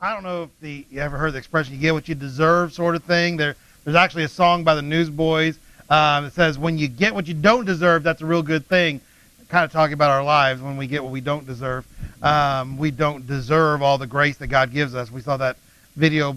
I don't know if you ever heard the expression, you get what you deserve sort of thing. There's actually a song by the Newsboys that says, when you get what you don't deserve, that's a real good thing. Kind of talking about our lives when we get what we don't deserve. We don't deserve all the grace that God gives us. We saw that video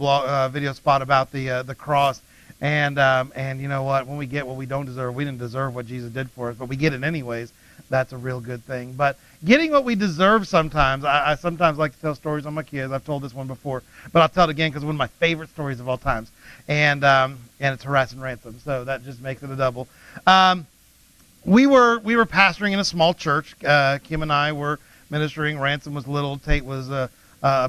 spot about the cross. And you know what? When we get what we don't deserve, we didn't deserve what Jesus did for us, but we get it anyways. That's a real good thing. But getting what we deserve sometimes, I sometimes like to tell stories on my kids. I've told this one before, but I'll tell it again because it's one of my favorite stories of all times. And it's harass and ransom, so that just makes it a double. We were pastoring in a small church. Kim and I were ministering. Ransom was little. Tate was a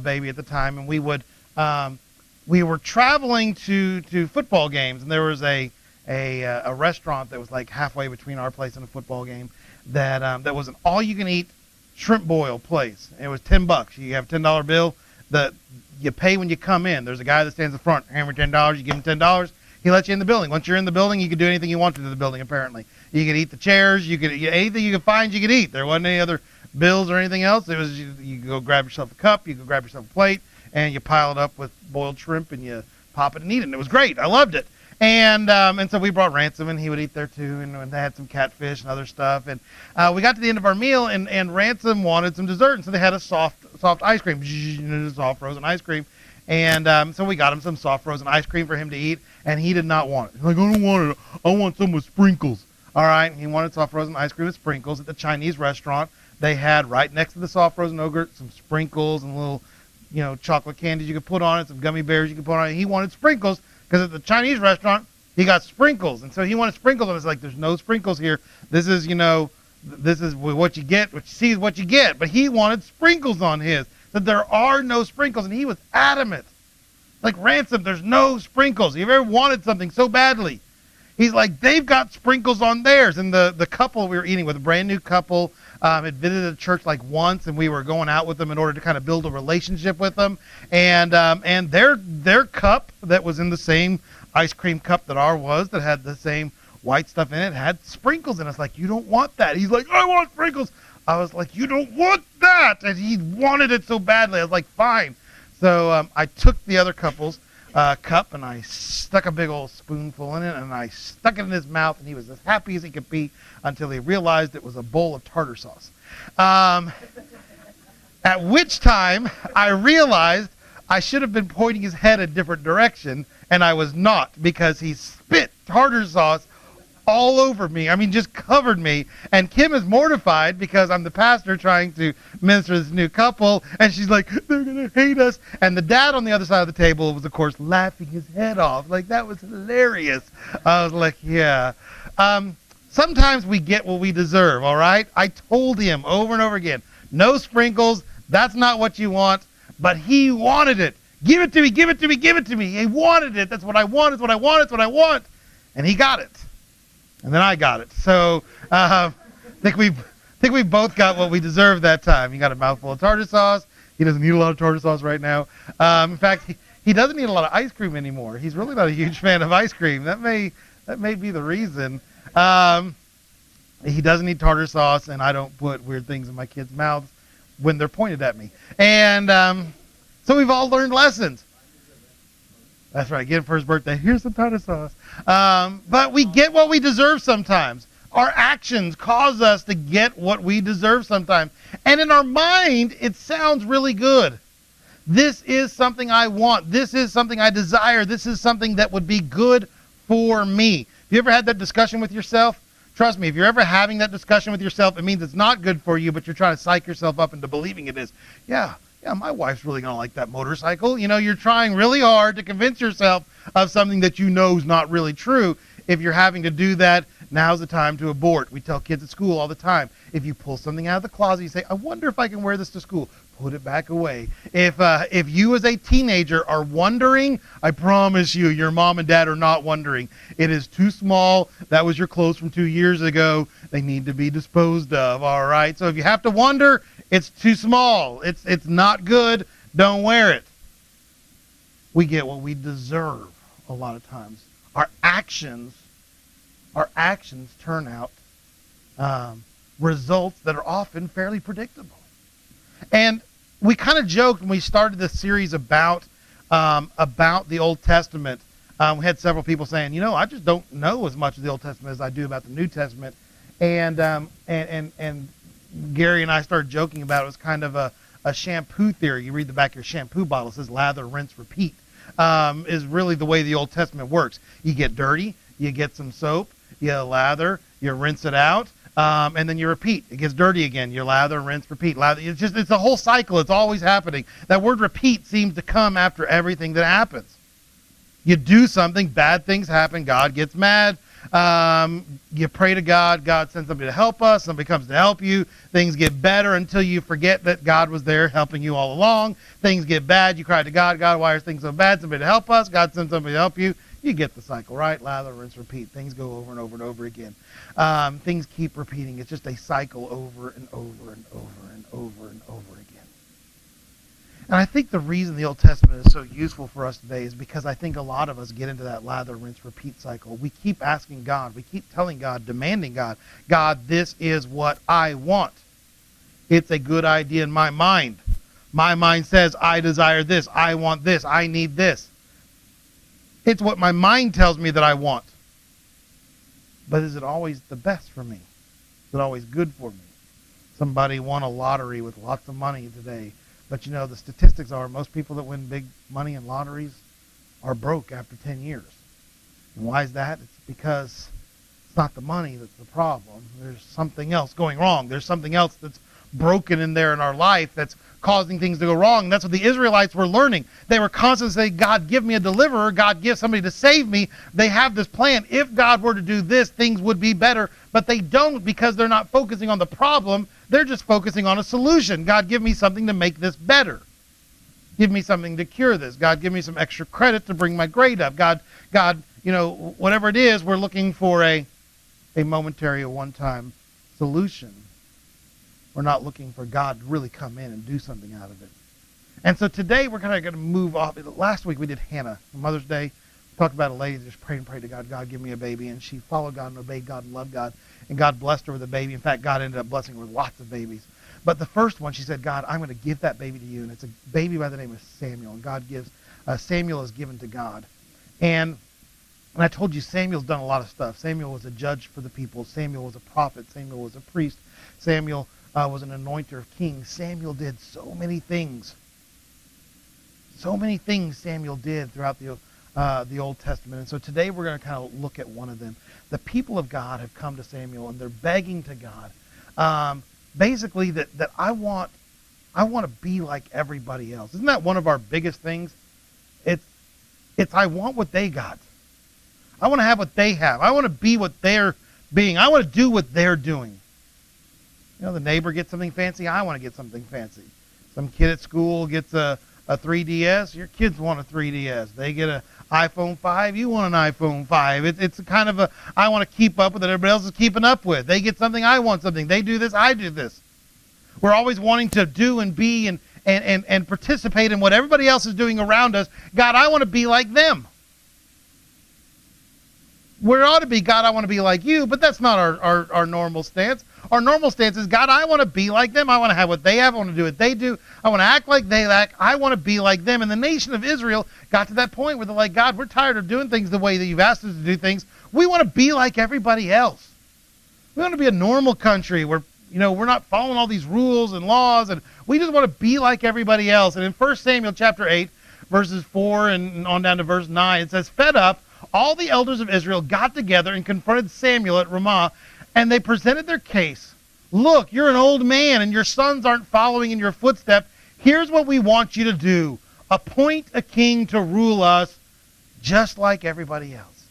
baby at the time, and we were traveling to football games, and there was a restaurant that was like halfway between our place and a football game that was an all-you-can-eat shrimp boil place. It was $10. You have a $10 bill that you pay when you come in. There's a guy that stands in front, hammer $10. You give him $10. He lets you in the building. Once you're in the building, you can do anything you want to the building. Apparently, you could eat the chairs. You could anything you could find. You could eat. There wasn't any other bills or anything else. It was you go grab yourself a cup. You go grab yourself a plate, and you pile it up with boiled shrimp, and you pop it and eat it. And it was great. I loved it. And so we brought Ransom, and he would eat there too, and they had some catfish and other stuff. And we got to the end of our meal, and Ransom wanted some dessert, and so they had a soft ice cream, soft frozen ice cream. And so we got him some soft frozen ice cream for him to eat, and he did not want it. He's like, I don't want it. I want some with sprinkles. All right, he wanted soft frozen ice cream with sprinkles at the Chinese restaurant. They had right next to the soft frozen yogurt some sprinkles and little, chocolate candies you could put on it, some gummy bears you could put on it. He wanted sprinkles. Because at the Chinese restaurant, he got sprinkles. And so he wanted sprinkles. And it's like, there's no sprinkles here. This is, this is what you get. What you see is what you get. But he wanted sprinkles on his. That there are no sprinkles. And he was adamant. Like, Ransom, there's no sprinkles. You've ever wanted something so badly? He's like, they've got sprinkles on theirs. And the couple we were eating with, a brand new couple, had visited the church like once, and we were going out with them in order to kind of build a relationship with them. And their cup that was in the same ice cream cup that ours was, that had the same white stuff in it, had sprinkles in it. It's like, you don't want that. He's like, I want sprinkles. I was like, you don't want that. And he wanted it so badly. I was like, fine. So I took the other couple's cup, and I stuck a big old spoonful in it, and I stuck it in his mouth, and he was as happy as he could be until he realized it was a bowl of tartar sauce. At which time I realized I should have been pointing his head a different direction, and I was not, because he spit tartar sauce all over me. I mean, just covered me. And Kim is mortified because I'm the pastor trying to minister to this new couple, and she's like, they're going to hate us. And the dad on the other side of the table was, of course, laughing his head off. Like, that was hilarious. I was like, yeah. Sometimes we get what we deserve, all right? I told him over and over again, no sprinkles, that's not what you want, but he wanted it. Give it to me, give it to me, give it to me. He wanted it. That's what I want, it's what I want, it's what I want. And he got it. And then I got it. So I think we both got what we deserved that time. He got a mouthful of tartar sauce. He doesn't need a lot of tartar sauce right now. In fact, he doesn't need a lot of ice cream anymore. He's really not a huge fan of ice cream. That may be the reason. He doesn't need tartar sauce, and I don't put weird things in my kids' mouths when they're pointed at me. And so we've all learned lessons. That's right. Get him for his birthday. Here's some tartar sauce. But we get what we deserve sometimes. Our actions cause us to get what we deserve sometimes. And in our mind, it sounds really good. This is something I want. This is something I desire. This is something that would be good for me. Have you ever had that discussion with yourself? Trust me, if you're ever having that discussion with yourself, it means it's not good for you, but you're trying to psych yourself up into believing it is. Yeah, my wife's really going to like that motorcycle. You're trying really hard to convince yourself of something that you know is not really true. If you're having to do that, now's the time to abort. We tell kids at school all the time, if you pull something out of the closet, you say, I wonder if I can wear this to school. Put it back away. If you as a teenager are wondering, I promise you, your mom and dad are not wondering. It is too small. That was your clothes from 2 years ago. They need to be disposed of, all right? So if you have to wonder, it's too small. It's not good. Don't wear it. We get what we deserve a lot of times. Our actions turn out results that are often fairly predictable. And We kind of joked when we started this series about the Old Testament. We had several people saying, I just don't know as much of the Old Testament as I do about the New Testament. And Gary and I started joking about it. It was kind of a shampoo theory. You read the back of your shampoo bottle, it says lather, rinse, repeat, is really the way the Old Testament works. You get dirty, you get some soap, you lather, you rinse it out, and then you repeat. It gets dirty again. You lather, rinse, repeat. Lather. It's a whole cycle. It's always happening. That word repeat seems to come after everything that happens. You do something, bad things happen, God gets mad. You pray to God, God sends somebody to help us, somebody comes to help you, things get better until you forget that God was there helping you all along. Things get bad, you cry to God, God, why are things so bad? Somebody to help us, God sends somebody to help you. You get the cycle, right? Lather, rinse, repeat. Things go over and over and over again. Things keep repeating. It's just a cycle over and over and over and over and over again. And I think the reason the Old Testament is so useful for us today is because I think a lot of us get into that lather, rinse, repeat cycle. We keep asking God. We keep telling God, demanding God, God, this is what I want. It's a good idea in my mind. My mind says, I desire this. I want this. I need this. It's what my mind tells me that I want. But is it always the best for me? Is it always good for me? Somebody won a lottery with lots of money today. But the statistics are most people that win big money in lotteries are broke after 10 years. And why is that? It's because it's not the money that's the problem. There's something else going wrong. There's something else that's broken in there in our life that's causing things to go wrong. And that's what the Israelites were learning. They were constantly saying, God, give me a deliverer. God, give somebody to save me. They have this plan. If God were to do this, things would be better. But they don't because they're not focusing on the problem. They're just focusing on a solution. God, give me something to make this better. Give me something to cure this. God, give me some extra credit to bring my grade up. God, whatever it is, we're looking for a momentary, a one-time solution. We're not looking for God to really come in and do something out of it. And so today we're kind of going to move off. Last week we did Hannah, Mother's Day. We talked about a lady that just prayed and prayed to God, God, give me a baby. And she followed God and obeyed God and loved God. And God blessed her with a baby. In fact, God ended up blessing her with lots of babies. But the first one, she said, God, I'm going to give that baby to you. And it's a baby by the name of Samuel. And God gives, Samuel is given to God. And I told you Samuel's done a lot of stuff. Samuel was a judge for the people. Samuel was a prophet. Samuel was a priest. Samuel was an anointer of kings. Samuel did so many things. So many things Samuel did throughout the Old Testament. And so today we're going to kind of look at one of them. The people of God have come to Samuel and they're begging to God, basically that I want to be like everybody else. Isn't that one of our biggest things? It's I want what they got. I want to have what they have. I want to be what they're being. I want to do what they're doing. The neighbor gets something fancy. I want to get something fancy. Some kid at school gets a 3DS. Your kids want a 3DS. They get an iPhone 5. You want an iPhone 5. It's kind of I want to keep up with what everybody else is keeping up with. They get something. I want something. They do this. I do this. We're always wanting to do and be and participate in what everybody else is doing around us. God, I want to be like them. Where it ought to be, God, I want to be like you, but that's not our normal stance. Our normal stance is, God, I want to be like them. I want to have what they have. I want to do what they do. I want to act like they act. I want to be like them. And the nation of Israel got to that point where they're like, God, we're tired of doing things the way that you've asked us to do things. We want to be like everybody else. We want to be a normal country where, we're not following all these rules and laws, and we just want to be like everybody else. And in 1 Samuel chapter 8, verses 4 and on down to verse 9, it says, fed up, all the elders of Israel got together and confronted Samuel at Ramah, and they presented their case. Look, you're an old man, and your sons aren't following in your footsteps. Here's what we want you to do. Appoint a king to rule us just like everybody else.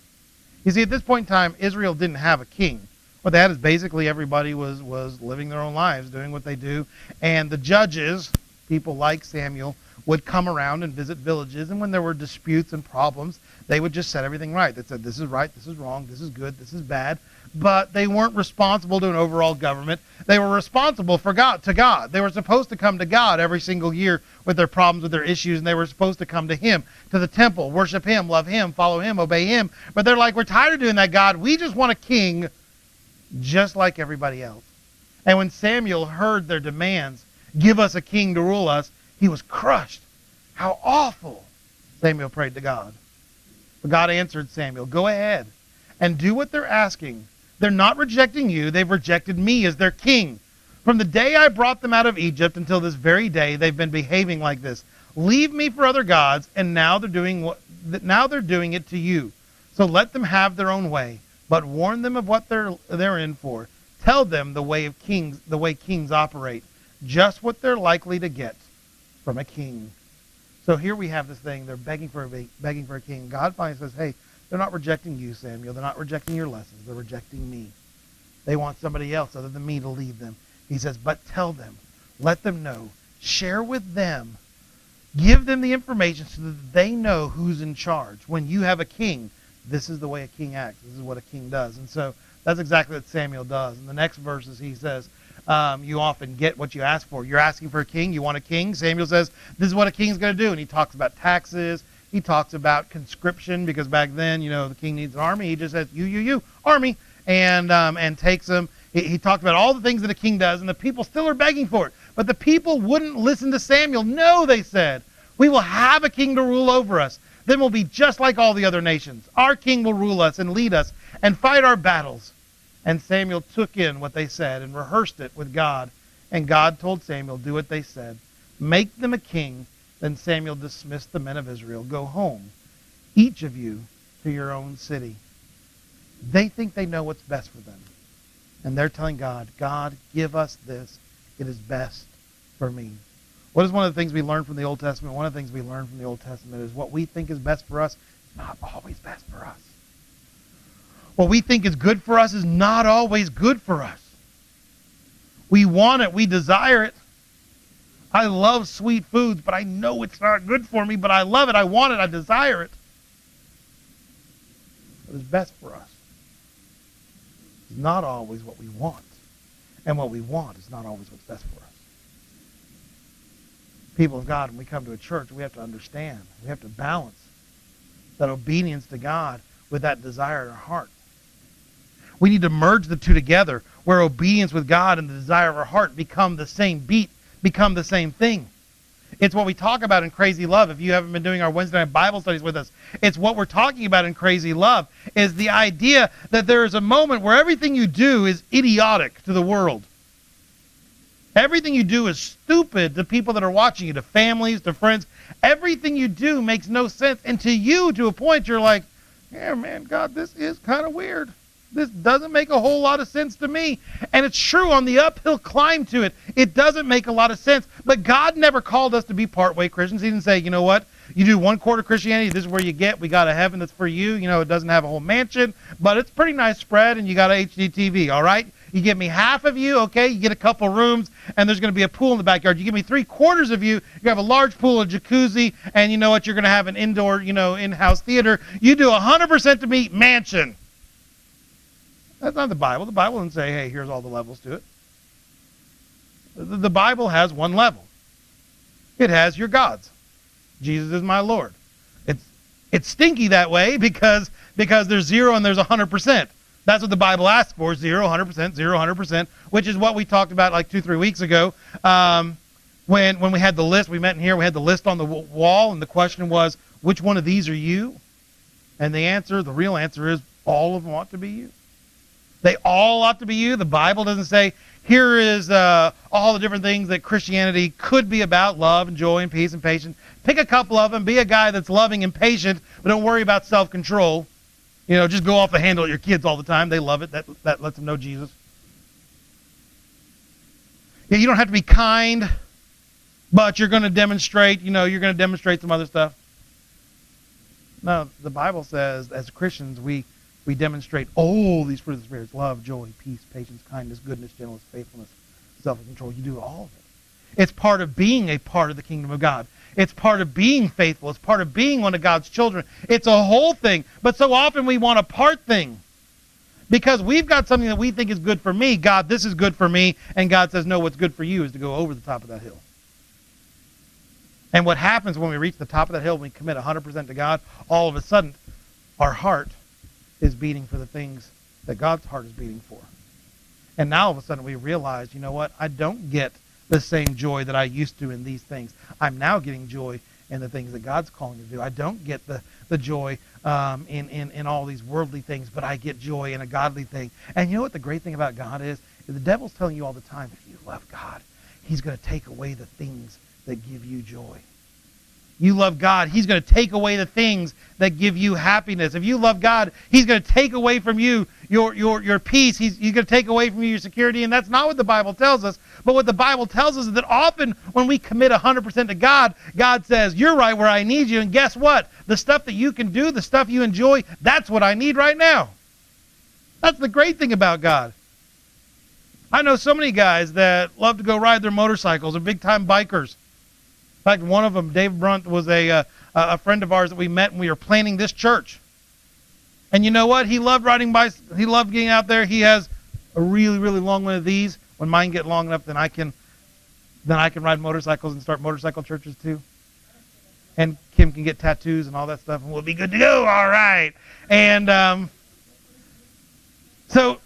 You see, at this point in time, Israel didn't have a king. What they had is basically everybody was living their own lives, doing what they do. And the judges, people like Samuel, would come around and visit villages, and when there were disputes and problems, they would just set everything right. They said, this is right, this is wrong, this is good, this is bad. But they weren't responsible to an overall government. They were responsible to God. They were supposed to come to God every single year with their problems, with their issues, and they were supposed to come to him, to the temple, worship him, love him, follow him, obey him. But they're like, we're tired of doing that, God. We just want a king just like everybody else. And when Samuel heard their demands, give us a king to rule us, He was crushed. How awful, Samuel prayed to God. But God answered Samuel, go ahead and do what they're asking. They're not rejecting you. They've rejected me as their king. From the day I brought them out of Egypt until this very day, they've been behaving like this. Leave me for other gods, and now they're doing it to you. So let them have their own way, but warn them of what they're in for. Tell them the way kings operate, just what they're likely to get from a king. So here we have this thing. They're begging for a king. God finally says, hey, they're not rejecting you, Samuel. They're not rejecting your lessons. They're rejecting me. They want somebody else other than me to lead them. He says, but tell them, let them know, share with them, give them the information so that they know who's in charge. When you have a king, this is the way a king acts. This is what a king does. And so that's exactly what Samuel does. In the next verses, he says, you often get what you ask for. You're asking for a king. You want a king. Samuel says, this is what a king's going to do. And he talks about taxes. He talks about conscription, because back then, the king needs an army. He just says, you, army, and takes them. He talked about all the things that a king does, and the people still are begging for it. But the people wouldn't listen to Samuel. No, they said, we will have a king to rule over us. Then we'll be just like all the other nations. Our king will rule us and lead us and fight our battles. And Samuel took in what they said and rehearsed it with God. And God told Samuel, do what they said. Make them a king. Then Samuel dismissed the men of Israel. Go home, each of you, to your own city. They think they know what's best for them. And they're telling God, God, give us this. It is best for me. What is one of the things we learn from the Old Testament? One of the things we learn from the Old Testament is what we think is best for us is not always best for us. What we think is good for us is not always good for us. We want it. We desire it. I love sweet foods, but I know it's not good for me, but I love it. I want it. I desire it. What is best for us is not always what we want. And what we want is not always what's best for us. People of God, when we come to a church, we have to understand. We have to balance that obedience to God with that desire in our heart. We need to merge the two together, where obedience with God and the desire of our heart become the same beat, become the same thing. It's what we talk about in Crazy Love. If you haven't been doing our Wednesday night Bible studies with us, it's what we're talking about in Crazy Love, is the idea that there is a moment where everything you do is idiotic to the world. Everything you do is stupid to people that are watching you, to families, to friends. Everything you do makes no sense. And to you, to a point, you're like, yeah, man, God, this is kind of weird. This doesn't make a whole lot of sense to me. And it's true, on the uphill climb to it, it doesn't make a lot of sense. But God never called us to be part-way Christians. He didn't say, you know what, you do 1/4 Christianity, this is where you get. We got a heaven that's for you. It doesn't have a whole mansion, but it's pretty nice spread, and you got a HD TV, all right? You give me half of you, okay, you get a couple rooms, and there's going to be a pool in the backyard. You give me 3/4 of you, you have a large pool, a jacuzzi, and you know what, you're going to have an indoor, in-house theater. You do 100% to me, mansion. That's not the Bible. The Bible doesn't say, hey, here's all the levels to it. The Bible has one level. It has your gods. Jesus is my Lord. It's stinky that way because there's 0 and there's 100%. That's what the Bible asks for, 0, 100%, 0, 100%, which is what we talked about like 2-3 weeks ago. When we had the list, we met in here, we had the list on the wall, and the question was, which one of these are you? And the real answer is, all of them ought to be you. They all ought to be you. The Bible doesn't say, here is all the different things that Christianity could be about, love and joy and peace and patience. Pick a couple of them. Be a guy that's loving and patient, but don't worry about self-control. Just go off the handle at your kids all the time. They love it. That lets them know Jesus. Yeah, you don't have to be kind, but you're going to demonstrate, you're going to demonstrate some other stuff. No, the Bible says, as Christians, we demonstrate all these fruits of the Spirit: love, joy, peace, patience, kindness, goodness, gentleness, faithfulness, self-control. You do all of it. It's part of being a part of the kingdom of God. It's part of being faithful. It's part of being one of God's children. It's a whole thing. But so often we want a part thing. Because we've got something that we think is good for me. God, this is good for me. And God says, no, what's good for you is to go over the top of that hill. And what happens when we reach the top of that hill, when we commit 100% to God, all of a sudden, our heart is beating for the things that God's heart is beating for. And now all of a sudden we realize, you know what? I don't get the same joy that I used to in these things. I'm now getting joy in the things that God's calling me to do. I don't get the joy in all these worldly things, but I get joy in a godly thing. And you know what the great thing about God is? The devil's telling you all the time, if you love God, he's going to take away the things that give you joy. You love God, he's going to take away the things that give you happiness. If you love God, he's going to take away from you your peace. He's going to take away from you your security, and that's not what the Bible tells us. But what the Bible tells us is that often when we commit 100% to God, God says, you're right where I need you, and guess what? The stuff that you can do, the stuff you enjoy, that's what I need right now. That's the great thing about God. I know so many guys that love to go ride their motorcycles, are big-time bikers. In fact, one of them, Dave Brunt, was a friend of ours that we met when we were planning this church. And you know what? He loved riding bicycles. He loved getting out there. He has a really, really long one of these. When mine get long enough, then I can ride motorcycles and start motorcycle churches too. And Kim can get tattoos and all that stuff, and we'll be good to go. All right. And so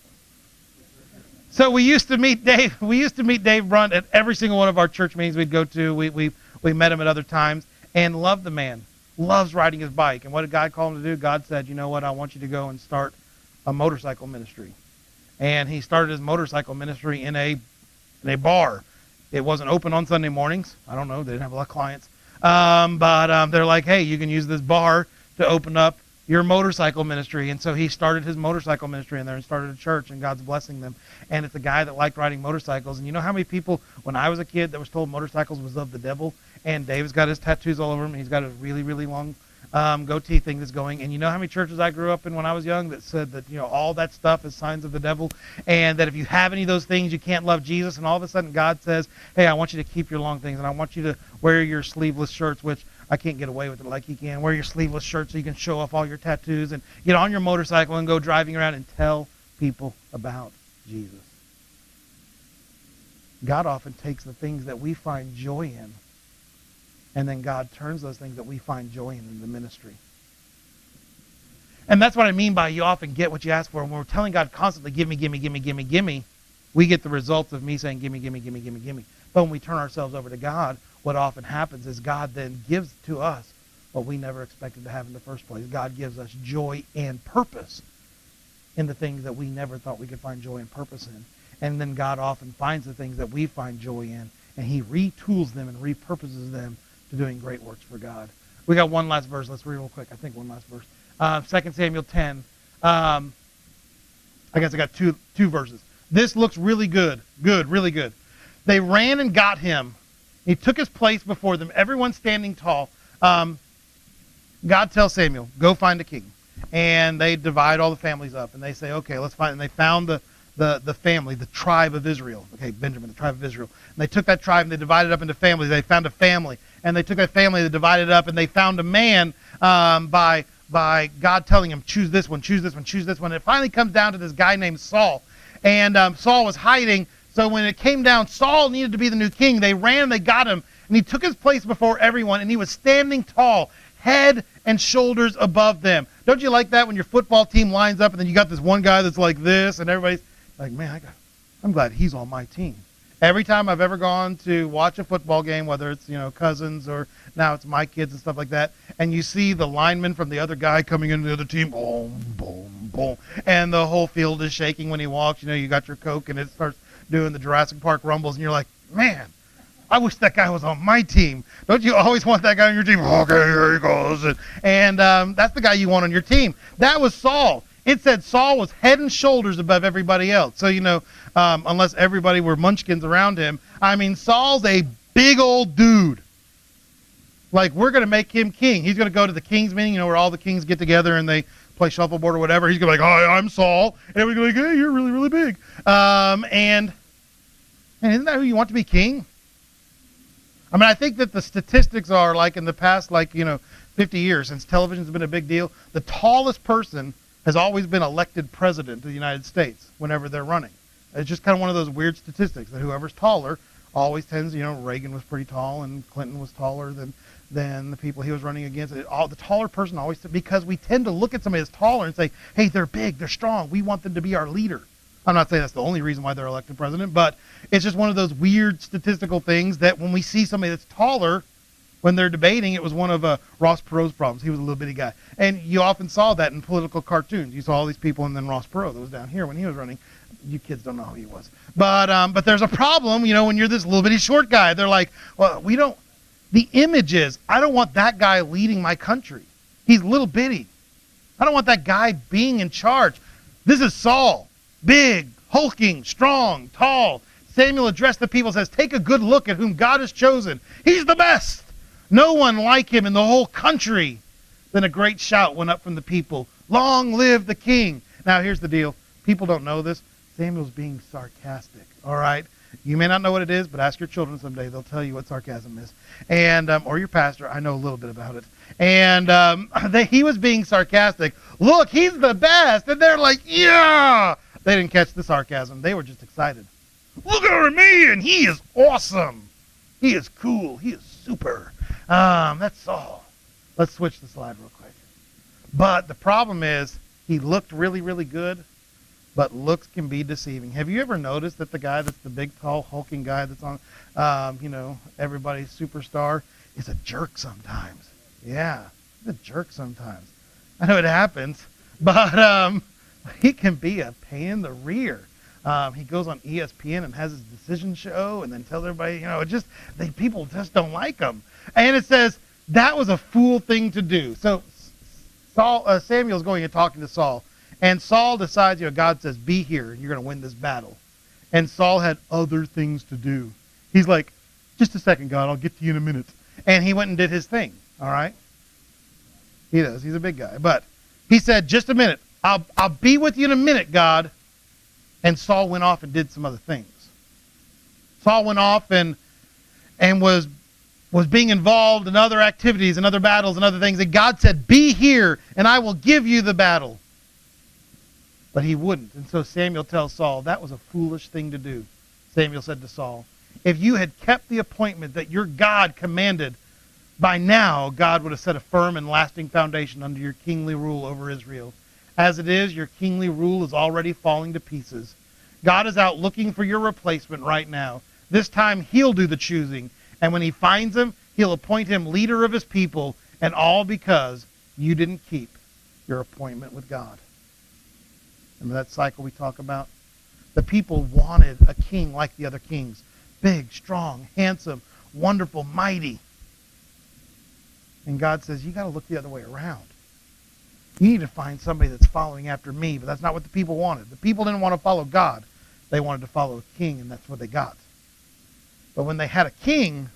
we used to meet Dave. We used to meet Dave Brunt at every single one of our church meetings we'd go to. We met him at other times and loved the man. Loves riding his bike. And what did God call him to do? God said, you know what? I want you to go and start a motorcycle ministry. And he started his motorcycle ministry in a bar. It wasn't open on Sunday mornings. I don't know. They didn't have a lot of clients. But they're like, hey, you can use this bar to open up your motorcycle ministry. And so he started his motorcycle ministry in there and started a church, and God's blessing them. And it's a guy that liked riding motorcycles. And you know how many people, when I was a kid, that was told motorcycles was of the devil? And Dave's got his tattoos all over him. He's got a really, really long goatee thing that's going. And you know how many churches I grew up in when I was young that said that, you know, all that stuff is signs of the devil, and that if you have any of those things, you can't love Jesus. And all of a sudden God says, hey, I want you to keep your long things, and I want you to wear your sleeveless shirts, which I can't get away with it like you can. Wear your sleeveless shirts so you can show off all your tattoos, and get on your motorcycle and go driving around and tell people about Jesus. God often takes the things that we find joy in, and then God turns those things that we find joy in into ministry. And that's what I mean by you often get what you ask for. When we're telling God constantly, give me, give me, give me, give me, give me, we get the results of me saying, give me, give me, give me, give me, give me. But when we turn ourselves over to God, what often happens is God then gives to us what we never expected to have in the first place. God gives us joy and purpose in the things that we never thought we could find joy and purpose in. And then God often finds the things that we find joy in, and he retools them and repurposes them to doing great works for God. We got one last verse. Let's read real quick. I think one last verse. 2 Samuel 10. I guess I got two verses. This looks really good. Good, really good. They ran and got him. He took his place before them, everyone standing tall. God tells Samuel, go find a king. And they divide all the families up. And they say, okay, let's find. And they found the family, the tribe of Israel. Okay, Benjamin, the tribe of Israel. And they took that tribe and they divided it up into families. They found a family. And they took that family, they divided it up, and they found a man by God telling him, choose this one, choose this one, choose this one. And it finally comes down to this guy named Saul. And Saul was hiding. So when it came down, Saul needed to be the new king. They ran, they got him, and he took his place before everyone, and he was standing tall, head and shoulders above them. Don't you like that when your football team lines up, and then you got this one guy that's like this, and everybody's like, man, I'm glad he's on my team. Every time I've ever gone to watch a football game, whether it's, you know, cousins or now it's my kids and stuff like that, and you see the lineman from the other guy coming into the other team, boom, boom, boom, and the whole field is shaking when he walks. You know, you got your Coke, and it starts doing the Jurassic Park rumbles, and you're like, man, I wish that guy was on my team. Don't you always want that guy on your team? Okay, here he goes. And that's the guy you want on your team. That was Saul. It said Saul was head and shoulders above everybody else. So, you know, unless everybody were munchkins around him, I mean, Saul's a big old dude. Like, we're going to make him king. He's going to go to the king's meeting, you know, where all the kings get together and they play shuffleboard or whatever. He's going to be like, hi, I'm Saul. And everybody's going to be like, hey, you're really, really big. And isn't that who you want to be king? I mean, I think that the statistics are, like, in the past, like, you know, 50 years, since television's been a big deal, the tallest person has always been elected president of the United States whenever they're running. It's just kind of one of those weird statistics that whoever's taller always tends, you know, Reagan was pretty tall and Clinton was taller than the people he was running against. The taller person always, because we tend to look at somebody that's taller and say, hey, they're big, they're strong, we want them to be our leader. I'm not saying that's the only reason why they're elected president, but it's just one of those weird statistical things that when we see somebody that's taller, when they're debating, it was one of Ross Perot's problems. He was a little bitty guy. And you often saw that in political cartoons. You saw all these people, and then Ross Perot that was down here when he was running. You kids don't know who he was. But there's a problem, when you're this little bitty short guy. They're like, well, the image is, I don't want that guy leading my country. He's little bitty. I don't want that guy being in charge. This is Saul. Big, hulking, strong, tall. Samuel addressed the people and says, take a good look at whom God has chosen. He's the best. No one like him in the whole country. Then a great shout went up from the people. Long live the king. Now, here's the deal. People don't know this. Samuel's being sarcastic, all right? You may not know what it is, but ask your children someday. They'll tell you what sarcasm is. And or your pastor. I know a little bit about it. And he was being sarcastic. Look, he's the best. And they're like, yeah. They didn't catch the sarcasm. They were just excited. Look at me, and he is awesome. He is cool. He is super. That's Saul. Let's switch the slide real quick. But the problem is he looked really, really good, but looks can be deceiving. Have you ever noticed that the guy that's the big, tall, hulking guy that's on, everybody's superstar is a jerk sometimes? Yeah, he's a jerk sometimes. I know it happens, but he can be a pain in the rear. He goes on ESPN and has his decision show and then tells everybody, people just don't like him. And it says that was a fool thing to do. So Samuel's going and talking to Saul. And Saul decides, God says, be here and you're going to win this battle. And Saul had other things to do. He's like, just a second, God, I'll get to you in a minute. And he went and did his thing, all right? He does. He's a big guy. But he said, just a minute. I'll be with you in a minute, God. And Saul went off and did some other things. Saul went off and was being involved in other activities and other battles and other things. And God said, be here and I will give you the battle. But he wouldn't. And so Samuel tells Saul, that was a foolish thing to do. Samuel said to Saul, if you had kept the appointment that your God commanded, by now God would have set a firm and lasting foundation under your kingly rule over Israel. As it is, your kingly rule is already falling to pieces. God is out looking for your replacement right now. This time he'll do the choosing. And when he finds him, he'll appoint him leader of his people, and all because you didn't keep your appointment with God. Remember that cycle we talk about? The people wanted a king like the other kings. Big, strong, handsome, wonderful, mighty. And God says, you got to look the other way around. You need to find somebody that's following after me, but that's not what the people wanted. The people didn't want to follow God. They wanted to follow a king, and that's what they got. But when they had a king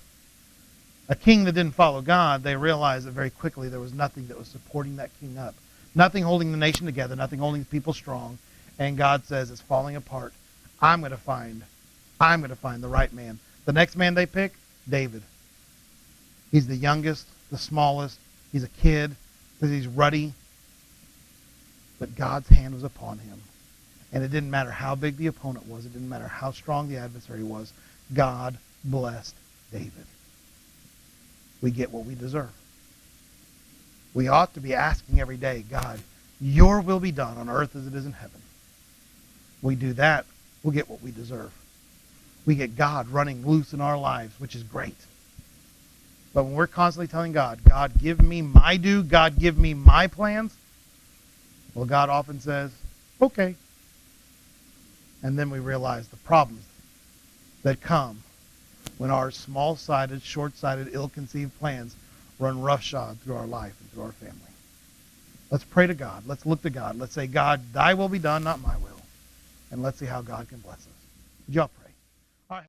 that didn't follow God, they realized that very quickly there was nothing that was supporting that king up. Nothing holding the nation together, nothing holding the people strong. And God says, it's falling apart. I'm going to find the right man. The next man they pick, David. He's the youngest, the smallest. He's a kid because he's ruddy. But God's hand was upon him. And it didn't matter how big the opponent was. It didn't matter how strong the adversary was. God blessed David. We get what we deserve. We ought to be asking every day, God, your will be done on earth as it is in heaven. We do that, we'll get what we deserve. We get God running loose in our lives, which is great. But when we're constantly telling God, God, give me my due, God, give me my plans, well, God often says, okay. And then we realize the problems that come when our small-sided, short-sighted, ill-conceived plans run roughshod through our life and through our family. Let's pray to God. Let's look to God. Let's say, God, thy will be done, not my will. And let's see how God can bless us. Would y'all pray?